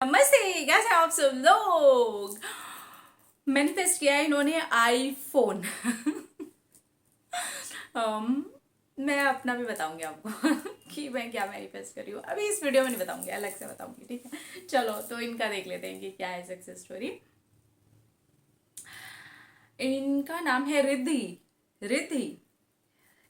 नमस्ते, कैसे हैं आप सब लोग। मैनिफेस्ट किया है इन्होंने आईफोन। अम, मैं अपना भी बताऊंगी आपको कि मैं क्या मैनिफेस्ट कर रही हूँ। अभी इस वीडियो में नहीं बताऊंगी, अलग से बताऊंगी, ठीक है। चलो तो इनका देख लेते हैं कि क्या है सक्सेस स्टोरी। इनका नाम है रिद्धि। रिद्धि।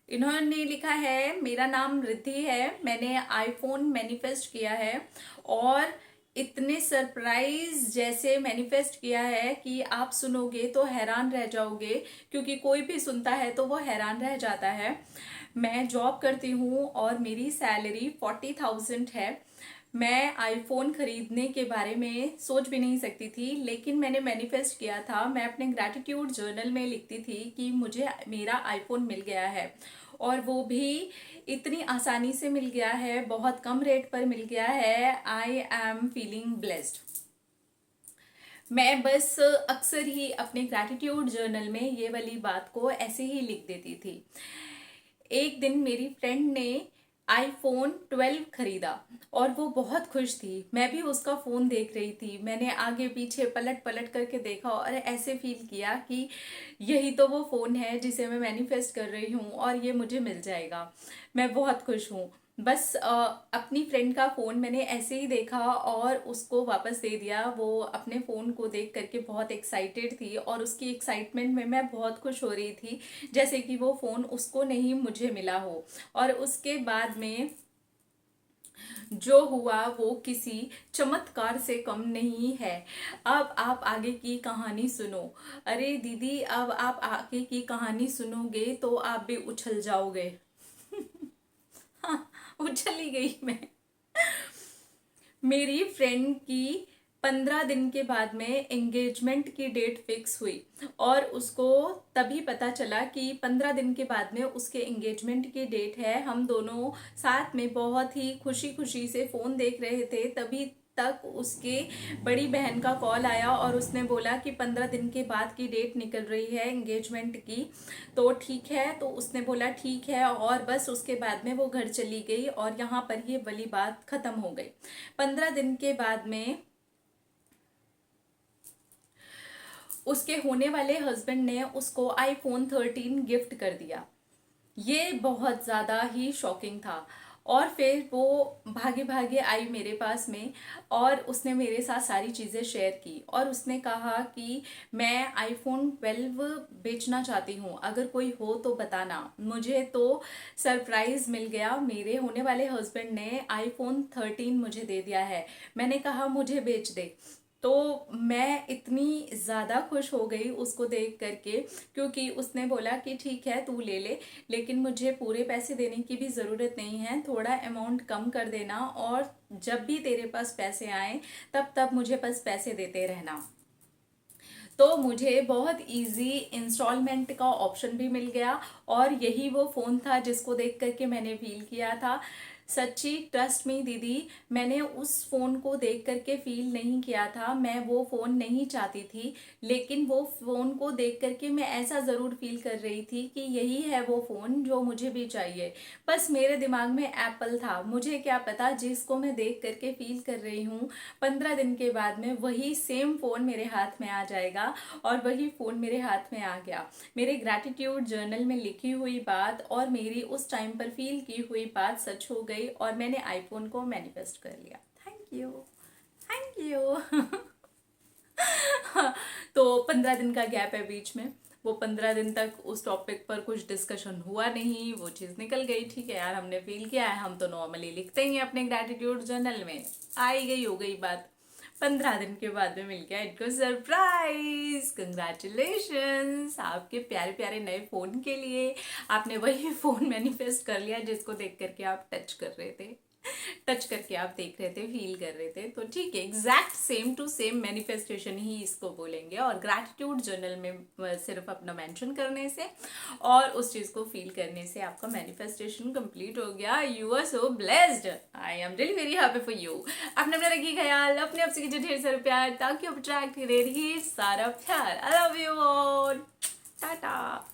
इन्होंने लिखा है, मेरा नाम रिद्धि है, मैंने आईफोन मैनिफेस्ट किया है और इतने सरप्राइज जैसे मैनिफेस्ट किया है कि आप सुनोगे तो हैरान रह जाओगे, क्योंकि कोई भी सुनता है तो वो हैरान रह जाता है। मैं जॉब करती हूँ और मेरी सैलरी 40,000 है। मैं आईफोन खरीदने के बारे में सोच भी नहीं सकती थी, लेकिन मैंने मैनिफेस्ट किया था। मैं अपने ग्रैटिट्यूड जर्नल में लिखती थी कि मुझे मेरा आईफोन मिल गया है, और वो भी इतनी आसानी से मिल गया है, बहुत कम रेट पर मिल गया है। I am feeling blessed. मैं बस अक्सर ही अपने ग्रैटिट्यूड जर्नल में ये वाली बात को ऐसे ही लिख देती थी। एक दिन मेरी फ्रेंड ने आईफोन 12 खरीदा और वो बहुत खुश थी। मैं भी उसका फोन देख रही थी। मैंने आगे पीछे पलट पलट करके देखा और ऐसे फील किया कि यही तो वो फोन है जिसे मैं मैनिफेस्ट कर रही हूँ और ये मुझे मिल जाएगा। मैं बहुत खुश हूँ। बस अपनी फ्रेंड का फ़ोन मैंने ऐसे ही देखा और उसको वापस दे दिया। वो अपने फ़ोन को देख करके बहुत एक्साइटेड थी और उसकी एक्साइटमेंट में मैं बहुत खुश हो रही थी, जैसे कि वो फ़ोन उसको नहीं मुझे मिला हो। और उसके बाद में जो हुआ वो किसी चमत्कार से कम नहीं है। अब आप आगे की कहानी सुनो। अरे दीदी, अब आप आगे की कहानी सुनोगे तो आप भी उछल जाओगे। हाँ, उछली गई मैं। मेरी फ्रेंड की 15 दिन के बाद में एंगेजमेंट की डेट फिक्स हुई और उसको तभी पता चला कि 15 दिन के बाद में उसके एंगेजमेंट की डेट है। हम दोनों साथ में बहुत ही खुशी खुशी से फोन देख रहे थे, तभी तक उसके बड़ी बहन का कॉल आया और उसने बोला कि 15 दिन के बाद की डेट निकल रही है एंगेजमेंट की, तो ठीक है। तो उसने बोला ठीक है, और बस उसके बाद में वो घर चली गई और यहाँ पर ये वाली बात खत्म हो गई। 15 दिन के बाद में उसके होने वाले हस्बैंड ने उसको आईफोन 13 गिफ्ट कर दिया। ये बहुत ज़्यादा ही शॉकिंग था। और फिर वो भागे भागे आई मेरे पास में और उसने मेरे साथ सारी चीज़ें शेयर की और उसने कहा कि मैं आईफोन 12 बेचना चाहती हूँ, अगर कोई हो तो बताना। मुझे तो सरप्राइज मिल गया, मेरे होने वाले हस्बैंड ने आईफोन 13 मुझे दे दिया है। मैंने कहा मुझे बेच दे। तो मैं इतनी ज़्यादा खुश हो गई उसको देख करके, क्योंकि उसने बोला कि ठीक है तू ले ले, लेकिन मुझे पूरे पैसे देने की भी ज़रूरत नहीं है, थोड़ा अमाउंट कम कर देना, और जब भी तेरे पास पैसे आए तब तब मुझे बस पैसे देते रहना। तो मुझे बहुत इजी इंस्टॉलमेंट का ऑप्शन भी मिल गया और यही वो फ़ोन था जिसको देख करके मैंने फील किया था। सच्ची ट्रस्ट मी दीदी, मैंने उस फ़ोन को देख करके फील नहीं किया था, मैं वो फ़ोन नहीं चाहती थी, लेकिन वो फ़ोन को देख करके मैं ऐसा ज़रूर फील कर रही थी कि यही है वो फ़ोन जो मुझे भी चाहिए। बस मेरे दिमाग में एप्पल था, मुझे क्या पता जिसको मैं देख करके फील कर रही हूँ 15 दिन के बाद में वही सेम फ़ोन मेरे हाथ में आ जाएगा। और वही फ़ोन मेरे हाथ में आ गया। मेरे ग्रैटिट्यूड जर्नल में लिखी हुई बात और मेरी उस टाइम पर फील की हुई बात सच हो गई और मैंने आईफोन को मैनिफेस्ट कर लिया। Thank you. Thank you. तो 15 दिन का गैप है बीच में। वो 15 दिन तक उस टॉपिक पर कुछ डिस्कशन हुआ नहीं, वो चीज़ निकल गई। ठीक है यार, हमने फील किया है, हम तो नॉर्मली लिखते ही हैं अपने ग्रैटिट्यूड जर्नल में। आई गई हो गई बात। 15 दिन के बाद में मिल गया इनको सरप्राइज। कंग्रेचुलेशंस आपके प्यारे प्यारे नए फोन के लिए। आपने वही फोन मैनिफेस्ट कर लिया जिसको देख करके आप टच कर रहे थे, टच करके आप देख रहे थे, फील कर रहे थे। तो ठीक है, exact same to same manifestation ही इसको बोलेंगे। और ग्रैटिट्यूड जर्नल में सिर्फ अपना मेंशन करने से और उस चीज को फील करने से आपका मैनिफेस्टेशन कंप्लीट हो गया। You are so blessed. I am really very happy for you. अपने अपना रखिए ख्याल, अपने आप से कीजिए ढेर सारा प्यार ताकि आप अट्रैक्ट करे ढेर सारा प्यार। I love you all. Tata.